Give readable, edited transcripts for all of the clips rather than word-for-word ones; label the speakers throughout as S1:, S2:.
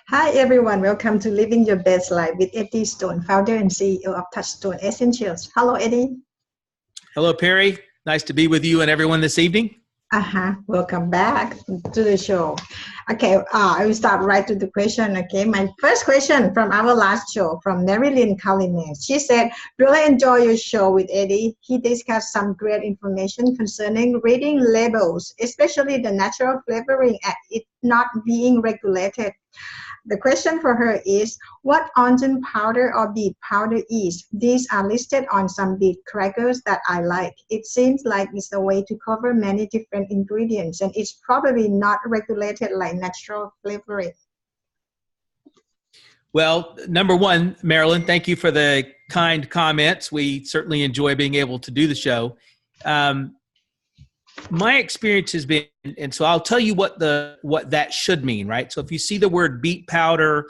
S1: Hi everyone, welcome to Living Your Best Life with Eddie Stone, founder and CEO of Touchstone Essentials. Hello Eddie.
S2: Hello, Perry. Nice to be with you and everyone this evening.
S1: Welcome back to the show. Okay, I will start right to the question. Okay, my first question from our last show from Marilyn Collins. She said, really enjoy your show with Eddie. He discussed some great information concerning reading labels, especially the natural flavoring and it not being regulated. The question for her is, what onion powder or beet powder is? These are listed on some beet crackers that I like. It seems like it's a way to cover many different ingredients and it's probably not regulated like natural flavoring.
S2: Well, number one, Marilyn, thank you for the kind comments. We certainly enjoy being able to do the show. My experience has been, and so I'll tell you what that should mean, right? So if you see the word beet powder,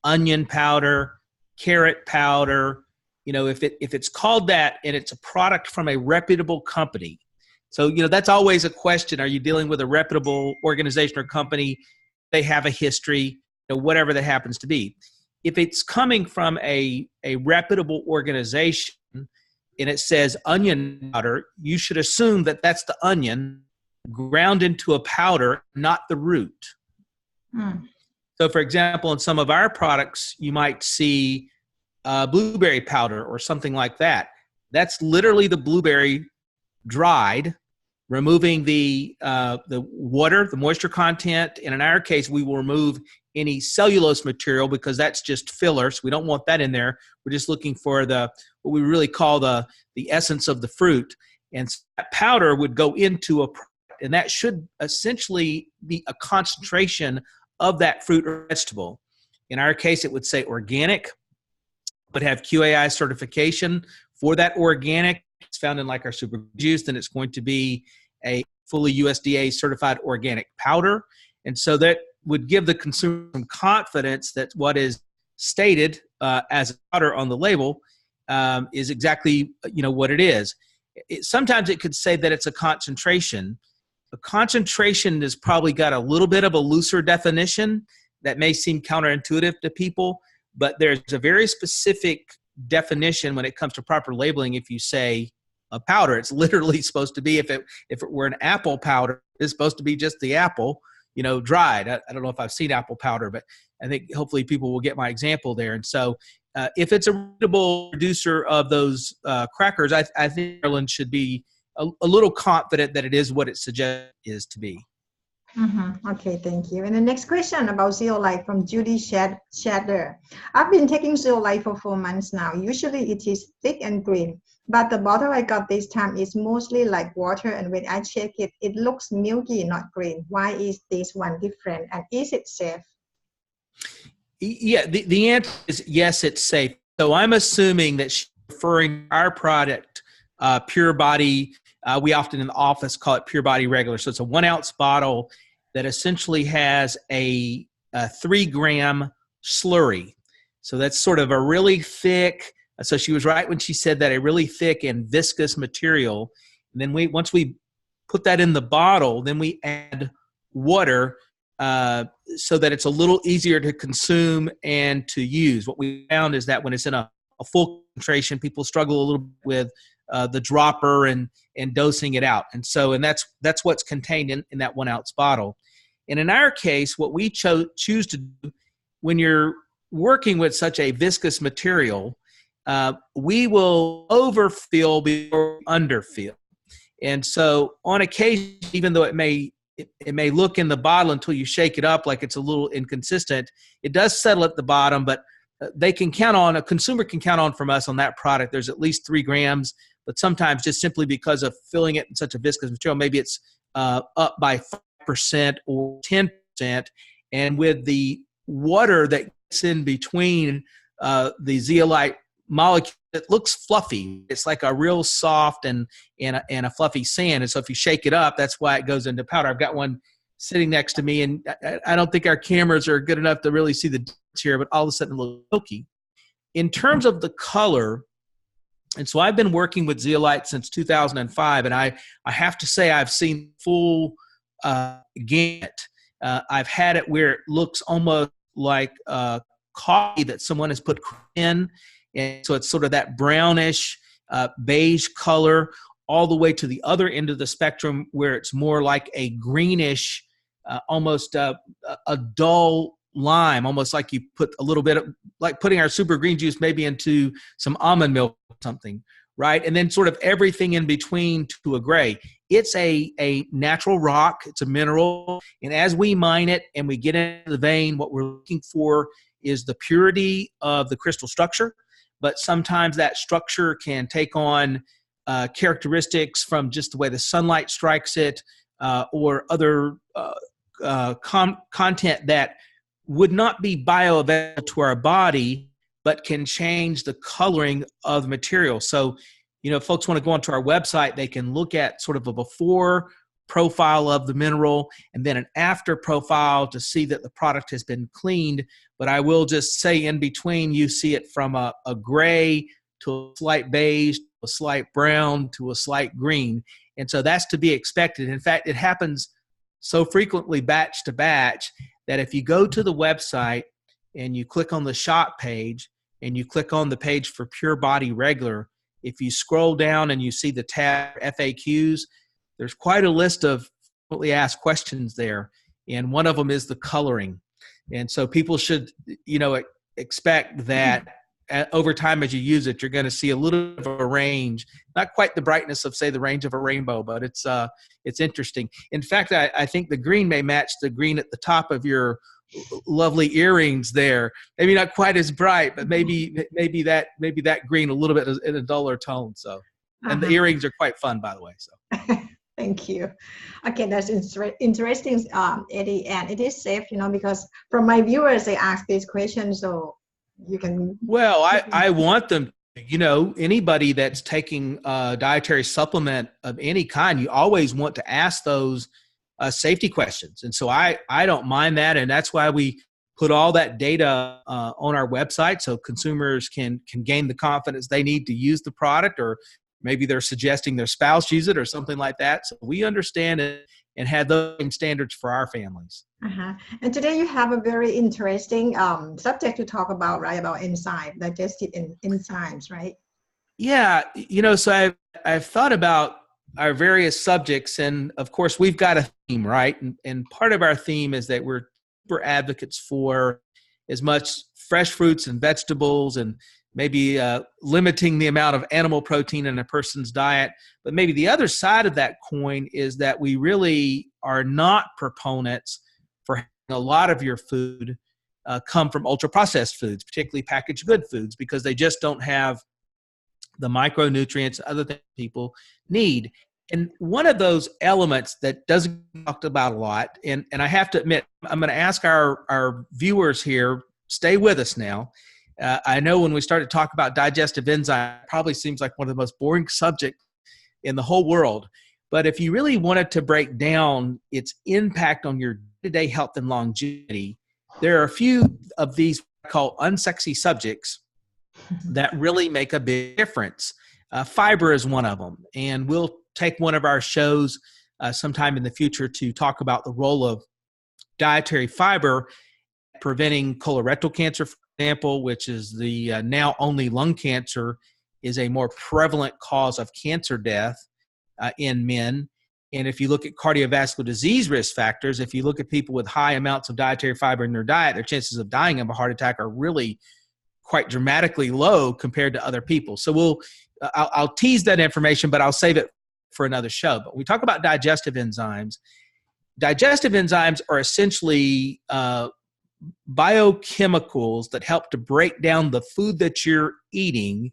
S2: onion powder, carrot powder, if it's called that and it's a product from a reputable company. So, that's always a question. Are you dealing with a reputable organization or company? They have a history, whatever that happens to be. If it's coming from a reputable organization, and it says onion powder, you should assume that that's the onion ground into a powder, not the root. So, for example, in some of our products, you might see blueberry powder or something like that. That's literally the blueberry dried, removing the water, the moisture content. And in our case, we will remove any cellulose material because that's just filler. So we don't want that in there. We're just looking for what we really call the essence of the fruit. And so that powder would go into a product, and that should essentially be a concentration of that fruit or vegetable. In our case, it would say organic, but have QAI certification for that organic. It's found in like our super juice, then it's going to be a fully USDA certified organic powder. And so that would give the consumer some confidence that what is stated as a powder on the label is exactly what it is. Sometimes it could say that it's a concentration. A concentration has probably got a little bit of a looser definition that may seem counterintuitive to people, but there's a very specific definition when it comes to proper labeling. If you say a powder, it's literally supposed to be, if it were an apple powder, it's supposed to be just the apple, dried. I don't know if I've seen apple powder, but I think hopefully people will get my example there. And so if it's a reputable producer of those crackers, I think Maryland should be a little confident that it is what it suggests is to be.
S1: Okay, thank you. And the next question about zeolite from Judy Shader. I've been taking zeolite for 4 months now. Usually it is thick and green, but the bottle I got this time is mostly like water, and when I check it, it looks milky, not green. Why is this one different, and is it safe?
S2: Yeah, the answer is yes, it's safe. So I'm assuming that she's referring to our product, Pure Body. We often in the office call it Pure Body Regular. So it's a 1 ounce bottle that essentially has a 3 gram slurry. So that's sort of a really thick, so she was right when she said that, a really thick and viscous material. And then once we put that in the bottle, then we add water so that it's a little easier to consume and to use. What we found is that when it's in a full concentration, people struggle a little bit with the dropper and dosing it out. And that's what's contained in that 1 ounce bottle. And in our case, what we choose to do when you're working with such a viscous material, we will overfill before underfill. And so on occasion, even though it may look in the bottle until you shake it up like it's a little inconsistent, it does settle at the bottom, but a consumer can count on from us on that product, there's at least 3 grams, but sometimes just simply because of filling it in such a viscous material, maybe it's up by 5% or 10%. And with the water that gets in between the zeolite molecule, it looks fluffy. It's like a real soft and a fluffy sand. And so if you shake it up, that's why it goes into powder. I've got one sitting next to me, and I don't think our cameras are good enough to really see the difference here, but all of a sudden it looks milky. In terms of the color, and so I've been working with zeolite since 2005, and I have to say I've seen full gamut. I've had it where it looks almost like coffee that someone has put in. And so it's sort of that brownish, beige color, all the way to the other end of the spectrum where it's more like a greenish, almost a dull lime, almost like you put a little bit of, like putting our super green juice maybe into some almond milk or something, right? And then sort of everything in between to a gray. It's a natural rock. It's a mineral. And as we mine it and we get into the vein, what we're looking for is the purity of the crystal structure. But sometimes that structure can take on characteristics from just the way the sunlight strikes it, or other content that would not be bioavailable to our body, but can change the coloring of the material. So, you know, if folks want to go onto our website, they can look at sort of a before profile of the mineral and then an after profile to see that the product has been cleaned. But I will just say in between, you see it from a gray to a slight beige, to a slight brown, to a slight green. And so that's to be expected. In fact, it happens so frequently batch to batch that if you go to the website and you click on the shop page and you click on the page for Pure Body Regular, if you scroll down and you see the tab FAQs, there's quite a list of frequently asked questions there. And one of them is the coloring. And so people should, you know, expect that over time as you use it, you're going to see a little bit of a range, not quite the brightness of, say, the range of a rainbow, but it's interesting. In fact, I think the green may match the green at the top of your lovely earrings there. Maybe not quite as bright, but maybe that green a little bit in a duller tone. So, and the earrings are quite fun, by the way. So.
S1: Thank you. Okay, that's interesting, Eddie, and it is safe, you know, because from my viewers, they ask these questions, so you can.
S2: Well, I want them, you know, anybody that's taking a dietary supplement of any kind, you always want to ask those safety questions. And so I don't mind that. And that's why we put all that data on our website so consumers can gain the confidence they need to use the product, or maybe they're suggesting their spouse use it or something like that. So we understand it and have those standards for our families.
S1: And today you have a very interesting subject to talk about, right? About digestive enzymes, right?
S2: Yeah. You know, so I've thought about our various subjects, and of course we've got a theme, right? And part of our theme is that we're super advocates for as much fresh fruits and vegetables, and maybe limiting the amount of animal protein in a person's diet. But maybe the other side of that coin is that we really are not proponents for having a lot of your food come from ultra-processed foods, particularly packaged good foods, because they just don't have the micronutrients and other things people need. And one of those elements that doesn't get talked about a lot, and I have to admit, I'm going to ask our viewers here, stay with us now. I know when we started to talk about digestive enzymes, it probably seems like one of the most boring subjects in the whole world. But if you really wanted to break down its impact on your day-to-day health and longevity, there are a few of these called unsexy subjects that really make a big difference. Fiber is one of them. And we'll take one of our shows sometime in the future to talk about the role of dietary fiber preventing colorectal cancer, for example, which is the now only lung cancer, is a more prevalent cause of cancer death in men. And if you look at cardiovascular disease risk factors, if you look at people with high amounts of dietary fiber in their diet, their chances of dying of a heart attack are really quite dramatically low compared to other people. So I'll tease that information, but I'll save it for another show. But when we talk about digestive enzymes are essentially biochemicals that help to break down the food that you're eating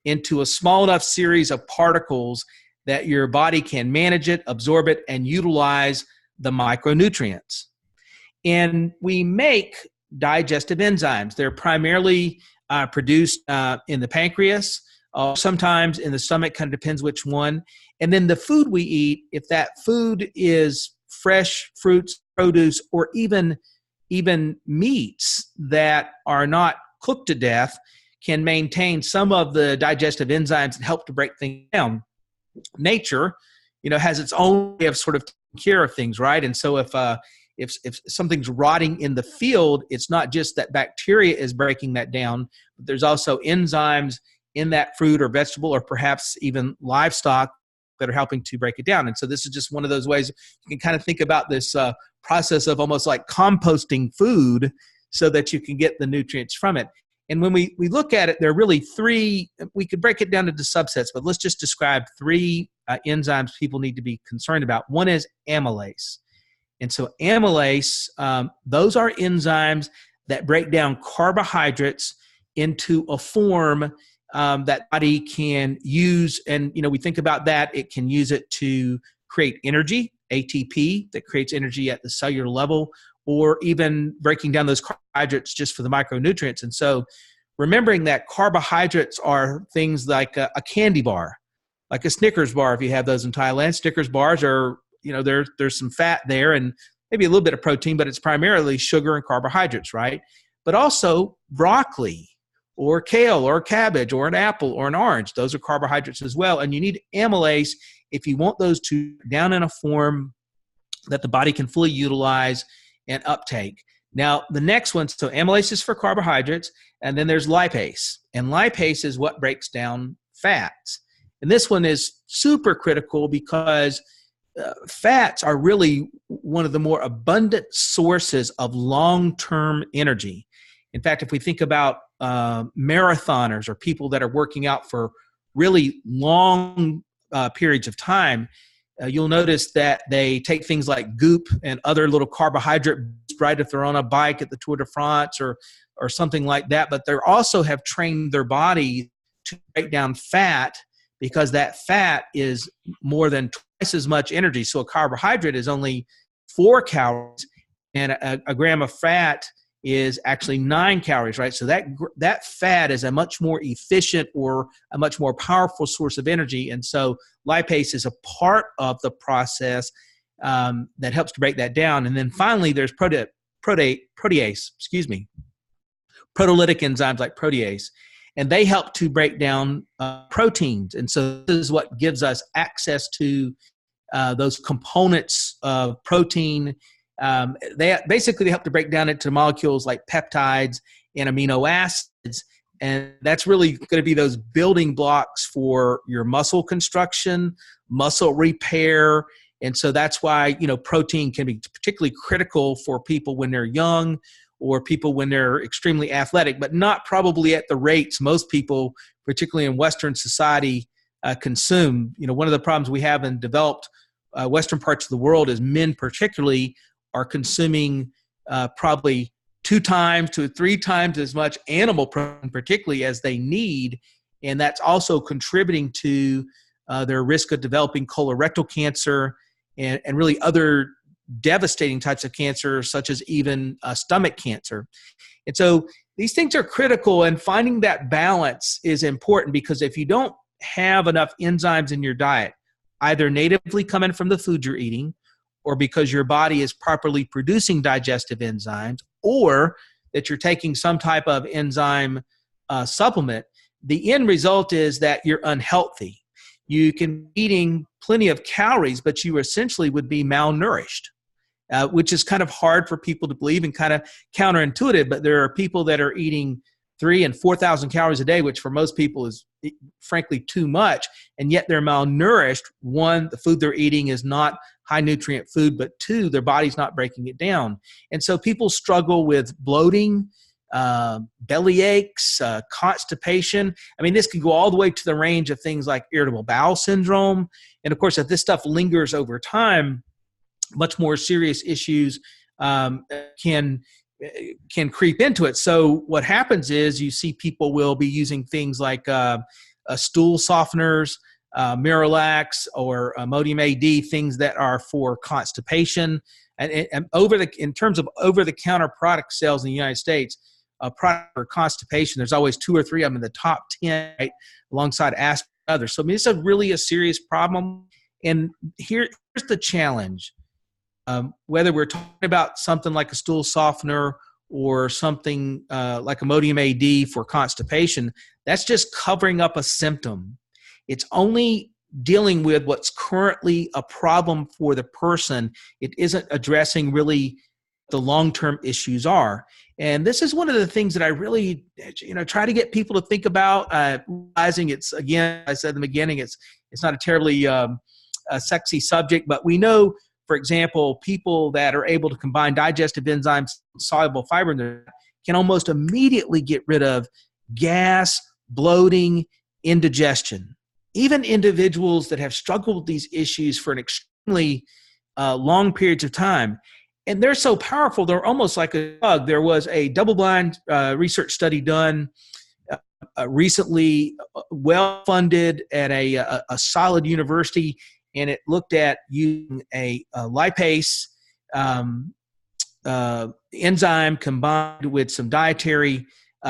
S2: into a small enough series of particles that your body can manage it, absorb it, and utilize the micronutrients. And we make digestive enzymes. They're primarily produced in the pancreas, sometimes in the stomach, kind of depends which one. And then the food we eat, if that food is fresh fruits, produce, or even meats that are not cooked to death, can maintain some of the digestive enzymes and help to break things down. Nature, has its own way of sort of taking care of things, right? And so if something's rotting in the field, it's not just that bacteria is breaking that down, but there's also enzymes in that fruit or vegetable or perhaps even livestock that are helping to break it down. And so this is just one of those ways you can kind of think about this process of almost like composting food so that you can get the nutrients from it. And when we look at it, there are really three, we could break it down into subsets, but let's just describe three enzymes people need to be concerned about. One is amylase. And so amylase, those are enzymes that break down carbohydrates into a form that body can use. And, we think about that. It can use it to create energy, ATP, that creates energy at the cellular level, or even breaking down those carbohydrates just for the micronutrients. And so remembering that carbohydrates are things like a candy bar, like a Snickers bar, if you have those in Thailand. Snickers bars are, there's some fat there and maybe a little bit of protein, but it's primarily sugar and carbohydrates, right? But also broccoli or kale or cabbage or an apple or an orange. Those are carbohydrates as well. And you need amylase if you want those to down in a form that the body can fully utilize and uptake. Now, the next one, so amylase is for carbohydrates, and then there's lipase. And lipase is what breaks down fats. And this one is super critical because fats are really one of the more abundant sources of long-term energy. In fact, if we think about marathoners or people that are working out for really long periods of time, you'll notice that they take things like goop and other little carbohydrate, right, if they're on a bike at the Tour de France or something like that. But they also have trained their body to break down fat because that fat is more than twice as much energy. So a carbohydrate is only 4 calories, and a gram of fat is actually 9 calories, right? So that fat is a much more efficient or a much more powerful source of energy. And so lipase is a part of the process that helps to break that down. And then finally, there's protease, proteolytic enzymes like protease, and they help to break down proteins. And so this is what gives us access to those components of protein. They help to break down into molecules like peptides and amino acids. And that's really going to be those building blocks for your muscle construction, muscle repair. And so that's why, protein can be particularly critical for people when they're young or people when they're extremely athletic, but not probably at the rates most people, particularly in Western society, consume. One of the problems we have in developed Western parts of the world is men particularly are consuming probably 2 times to 3 times as much animal protein, particularly as they need. And that's also contributing to their risk of developing colorectal cancer and really other devastating types of cancer, such as even stomach cancer. And so these things are critical, and finding that balance is important because if you don't have enough enzymes in your diet, either natively coming from the food you're eating, or because your body is properly producing digestive enzymes, or that you're taking some type of enzyme supplement, the end result is that you're unhealthy. You can be eating plenty of calories, but you essentially would be malnourished, which is kind of hard for people to believe and kind of counterintuitive. But there are people that are eating 3,000 and 4,000 calories a day, which for most people is frankly too much, and yet they're malnourished. 1, the food they're eating is not high nutrient food, but 2, their body's not breaking it down. And so people struggle with bloating, belly aches, constipation. I mean, this could go all the way to the range of things like irritable bowel syndrome. And of course, if this stuff lingers over time, much more serious issues can creep into it. So what happens is you see people will be using things like stool softeners, Miralax or Imodium AD, things that are for constipation. And in terms of over-the-counter product sales in the United States, product for constipation, there's always 2 or 3 of them in the top 10, right, alongside aspirin and others. So I mean, it's really a serious problem. And here's the challenge. Whether we're talking about something like a stool softener or something like Imodium AD for constipation, that's just covering up a symptom. It's only dealing with what's currently a problem for the person. It isn't addressing really the long-term issues are. And this is one of the things that I really, try to get people to think about, realizing it's, again, I said in the beginning, it's not a terribly a sexy subject, but we know, for example, people that are able to combine digestive enzymes, soluble fiber in their diet can almost immediately get rid of gas, bloating, indigestion. Even individuals that have struggled with these issues for an extremely long periods of time, and they're so powerful, they're almost like a drug. There was a double-blind research study done recently, well-funded at a solid university, and it looked at using a lipase enzyme combined with some dietary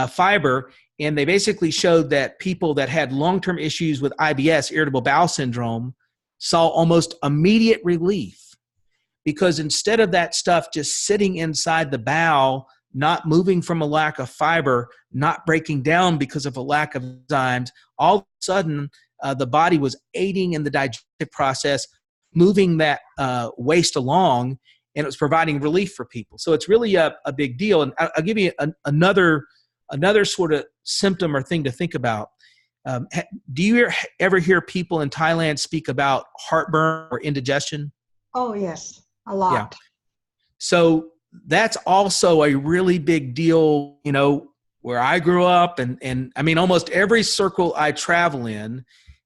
S2: fiber, and they basically showed that people that had long-term issues with IBS, irritable bowel syndrome, saw almost immediate relief. Because instead of that stuff just sitting inside the bowel, not moving from a lack of fiber, not breaking down because of a lack of enzymes, all of a sudden the body was aiding in the digestive process, moving that waste along, and it was providing relief for people. So it's really a big deal. And I'll give you another sort of symptom or thing to think about. Do you ever hear people in Thailand speak about heartburn or indigestion?
S1: Oh, yes. A lot.
S2: Yeah. So that's also a really big deal, where I grew up, and I mean, almost every circle I travel in,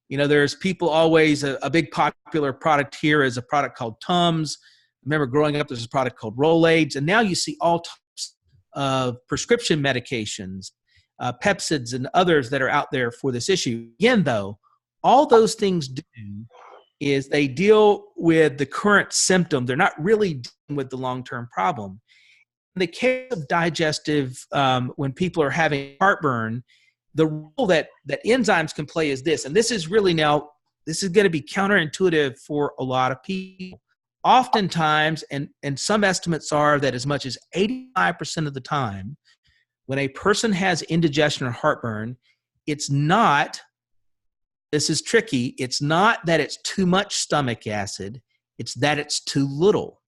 S2: there's people always, a big popular product here is a product called Tums. I remember growing up, there's a product called Rolaids, and now you see all types of prescription medications, Pepsids and others that are out there for this issue. Again, though, all those things do is they deal with the current symptom. They're not really dealing with the long-term problem. In the case of digestive, when people are having heartburn, the role that enzymes can play is this, and this is really now, this is going to be counterintuitive for a lot of people. Oftentimes, and some estimates are that as much as 85% of the time, when a person has indigestion or heartburn, it's not, this is tricky, it's not that it's too much stomach acid, it's that it's too little.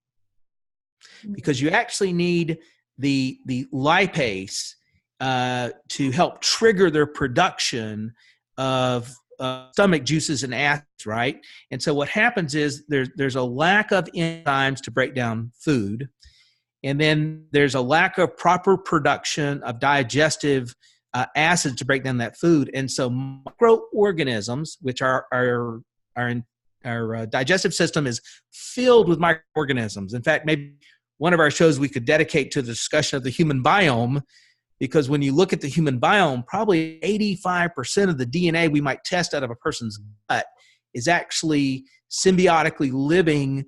S2: Because you actually need the lipase to help trigger their production of stomach juices and acids, right? And so what happens is there's a lack of enzymes to break down food, and then there's a lack of proper production of digestive acids to break down that food. And so microorganisms, which our digestive system is filled with microorganisms. In fact, maybe one of our shows we could dedicate to the discussion of the human biome, because when you look at the human biome, probably 85% of the DNA we might test out of a person's gut is actually symbiotically living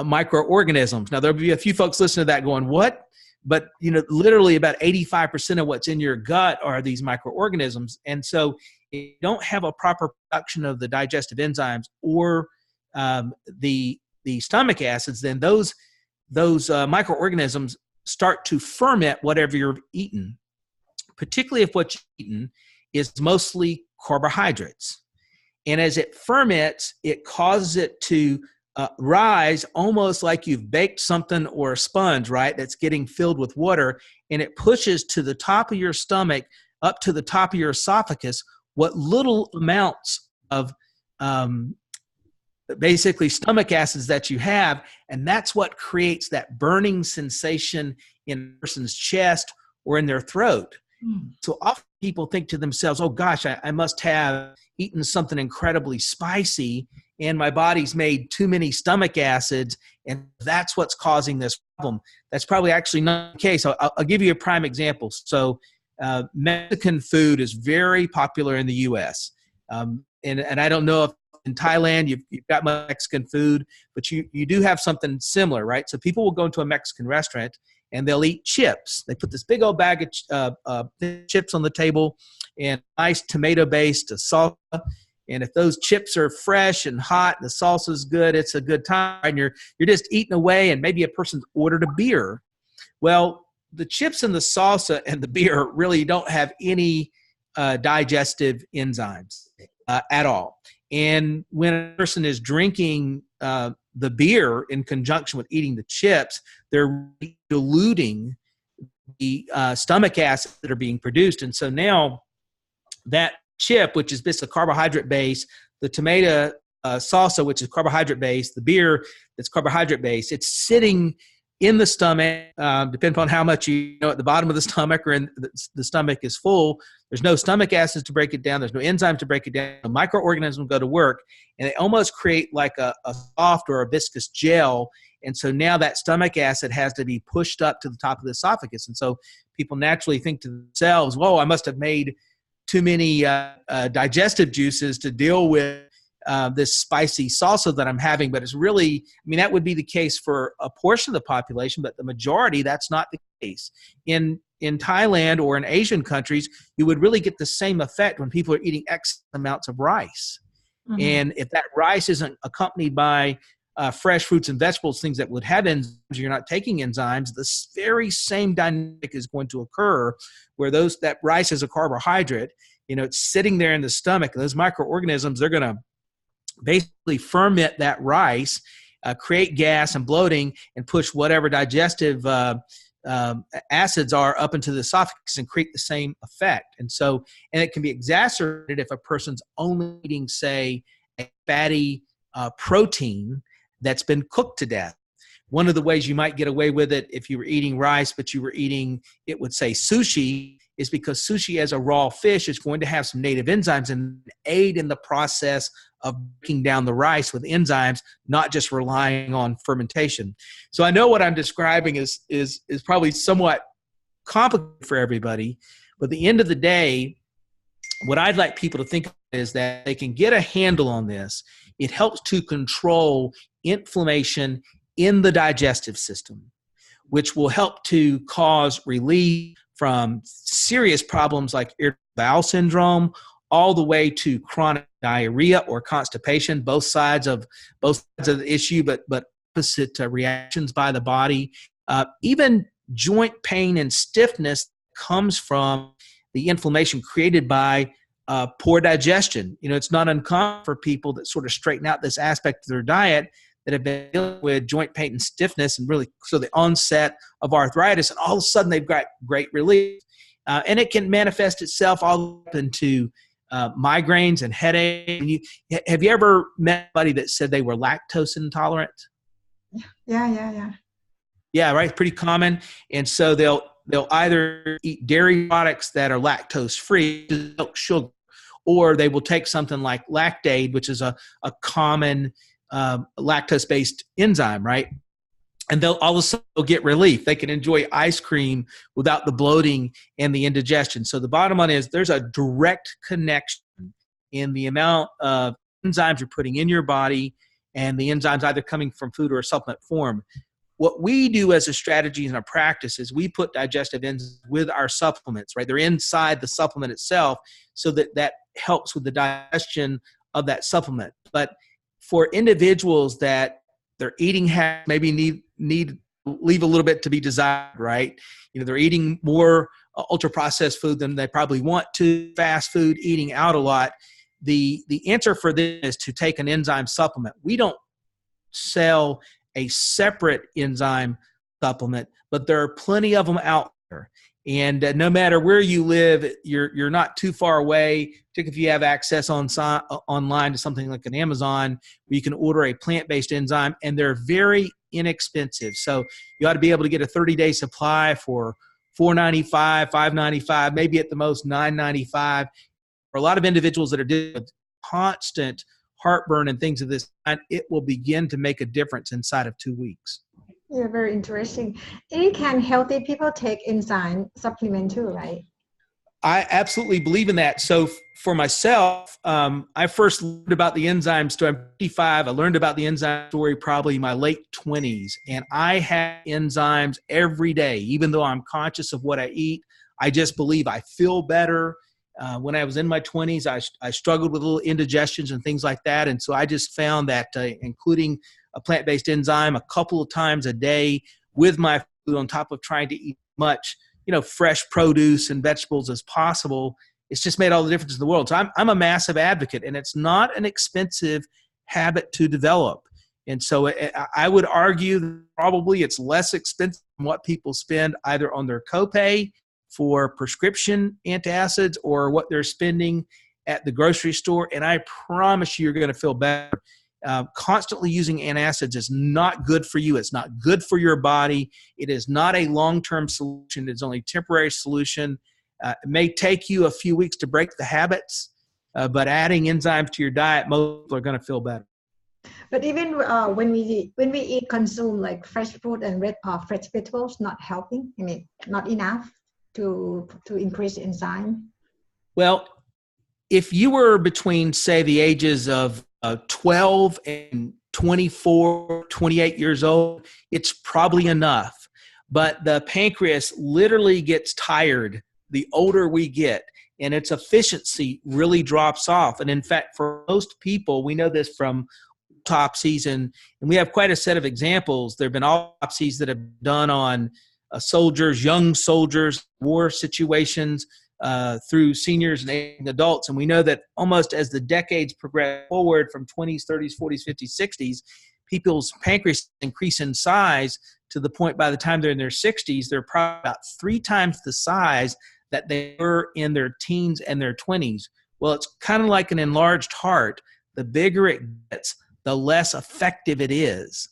S2: microorganisms. Now, there'll be a few folks listening to that going, what? But, literally about 85% of what's in your gut are these microorganisms. And so if you don't have a proper production of the digestive enzymes or the stomach acids, then those microorganisms start to ferment whatever you're eating, particularly if what you're eating is mostly carbohydrates. And as it ferments, it causes it to rise almost like you've baked something or a sponge, right, that's getting filled with water, and it pushes to the top of your stomach, up to the top of your esophagus, what little amounts of basically stomach acids that you have, and that's what creates that burning sensation in a person's chest or in their throat. So often people think to themselves, oh gosh, I must have eaten something incredibly spicy and my body's made too many stomach acids, and that's what's causing this problem. That's probably actually not the case. I'll give you a prime example. So Mexican food is very popular in the U.S. And I don't know if in Thailand you've got Mexican food, but you do have something similar, right? So people will go into a Mexican restaurant and they'll eat chips. They put this big old bag of chips on the table and nice tomato-based salsa. And if those chips are fresh and hot and the salsa is good, it's a good time. And you're just eating away, and maybe a person's ordered a beer. Well, the chips and the salsa and the beer really don't have any digestive enzymes at all. And when a person is drinking the beer in conjunction with eating the chips, they're diluting the stomach acids that are being produced. And so now that chip, which is basically a carbohydrate base, the tomato salsa, which is carbohydrate based, the beer that's carbohydrate based, it's sitting in the stomach, depending upon how much you know at the bottom of the stomach or in the stomach is full. There's no stomach acids to break it down. There's no enzymes to break it down. The microorganisms go to work, and they almost create like a soft or a viscous gel. And so now that stomach acid has to be pushed up to the top of the esophagus. And so people naturally think to themselves, whoa, I must have made too many digestive juices to deal with this spicy salsa that I'm having. But it's really, I mean, that would be the case for a portion of the population, but the majority, that's not the case. In Thailand or in Asian countries, you would really get the same effect when people are eating X amounts of rice. Mm-hmm. And if that rice isn't accompanied by fresh fruits and vegetables, things that would have enzymes, you're not taking enzymes, this very same dynamic is going to occur where that rice is a carbohydrate, it's sitting there in the stomach. Those microorganisms, they're going to basically ferment that rice, create gas and bloating, and push whatever digestive acids are up into the esophagus and create the same effect. And it can be exacerbated if a person's only eating, say, a fatty protein that's been cooked to death. One of the ways you might get away with it if you were eating rice, but you were eating, it would say sushi, is because sushi as a raw fish is going to have some native enzymes and aid in the process of breaking down the rice with enzymes, not just relying on fermentation. So I know what I'm describing is probably somewhat complicated for everybody, but at the end of the day, what I'd like people to think is that they can get a handle on this. It helps to control inflammation in the digestive system, which will help to cause relief from serious problems like irritable bowel syndrome, all the way to chronic diarrhea or constipation, both sides of the issue, but opposite reactions by the body. Even joint pain and stiffness comes from the inflammation created by poor digestion. It's not uncommon for people that sort of straighten out this aspect of their diet that have been dealing with joint pain and stiffness and really so the onset of arthritis, and all of a sudden they've got great relief. And it can manifest itself all up into migraines and headache. Have you ever met somebody that said they were lactose intolerant?
S1: Yeah.
S2: Yeah, right. Pretty common. And so they'll either eat dairy products that are lactose free, milk, sugar, or they will take something like Lactaid, which is a common lactose-based enzyme, right? And they'll all of a sudden get relief. They can enjoy ice cream without the bloating and the indigestion. So the bottom line is there's a direct connection in the amount of enzymes you're putting in your body and the enzymes either coming from food or a supplement form. What we do as a strategy in our practice is we put digestive enzymes with our supplements, right? They're inside the supplement itself so that helps with the digestion of that supplement. But for individuals that their eating habits maybe need leave a little bit to be desired, right? They're eating more ultra processed food than they probably want to, fast food, eating out a lot. The answer for this is to take an enzyme supplement. We don't sell a separate enzyme supplement, but there are plenty of them out there. And no matter where you live, you're not too far away, particularly if you have access online to something like an Amazon, where you can order a plant-based enzyme, and they're very inexpensive. So you ought to be able to get a 30-day supply for $4.95, $5.95, maybe at the most $9.95. For a lot of individuals that are dealing with constant heartburn and things of this kind, it will begin to make a difference inside of 2 weeks.
S1: Yeah, very interesting. And can healthy people take enzyme supplement too, right?
S2: I absolutely believe in that. So for myself, I first learned about the enzyme story. I'm 55. I learned about the enzyme story probably in my late 20s. And I have enzymes every day, even though I'm conscious of what I eat. I just believe I feel better. When I was in my 20s, I struggled with little indigestions and things like that. And so I just found that including a plant-based enzyme a couple of times a day with my food on top of trying to eat much, fresh produce and vegetables as possible, it's just made all the difference in the world. So I'm a massive advocate, and it's not an expensive habit to develop. And so I would argue that probably it's less expensive than what people spend either on their copay for prescription antacids or what they're spending at the grocery store. And I promise you're going to feel better. Constantly using antacids is not good for you. It's not good for your body. It is not a long-term solution. It's only a temporary solution. It may take you a few weeks to break the habits, but adding enzymes to your diet, most people are going to feel better.
S1: But even when we eat, consume like fresh fruit and fresh vegetables, not helping. I mean, not enough to increase enzyme.
S2: Well, if you were between, say, the ages of 12 and 24, 28 years old, it's probably enough. But the pancreas literally gets tired the older we get, and its efficiency really drops off. And in fact, for most people, we know this from autopsies, and we have quite a set of examples. There have been autopsies that have been done on soldiers, young soldiers, war situations, through seniors and aging adults. And we know that almost as the decades progress forward from 20s, 30s, 40s, 50s, 60s, people's pancreas increase in size to the point by the time they're in their 60s, they're probably about 3 times the size that they were in their teens and their 20s. Well, it's kind of like an enlarged heart. The bigger it gets, the less effective it is.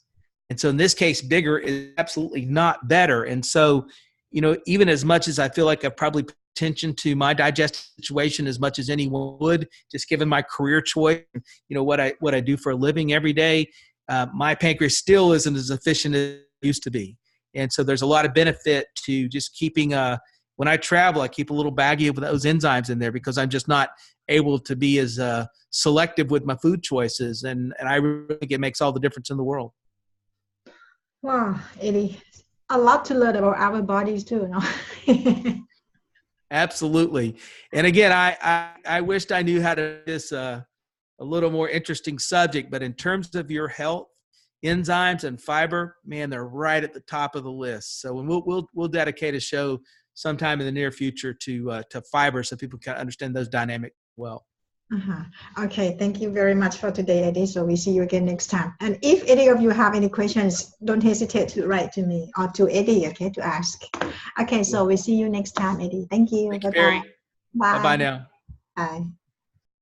S2: And so in this case, bigger is absolutely not better. And so, even as much as I feel like I've probably paid attention to my digestive situation as much as anyone would, just given my career choice, what I do for a living every day, my pancreas still isn't as efficient as it used to be. And so there's a lot of benefit to just keeping when I travel, I keep a little baggie of those enzymes in there because I'm just not able to be as selective with my food choices. And I really think it makes all the difference in the world.
S1: Wow, Eddie, a lot to learn about our bodies too,
S2: Absolutely. And again, I wished I knew how to do this a little more interesting subject, but in terms of your health, enzymes and fiber, man, they're right at the top of the list. So we'll dedicate a show sometime in the near future to fiber so people can understand those dynamics well.
S1: Okay, thank you very much for today, Eddie. So we see you again next time. And if any of you have any questions, don't hesitate to write to me or to Eddie, okay, to ask. Okay, so we see you next time, Eddie. Thank you.
S2: Thank you, Perry.
S1: Bye.
S2: Bye-bye now.
S1: Bye.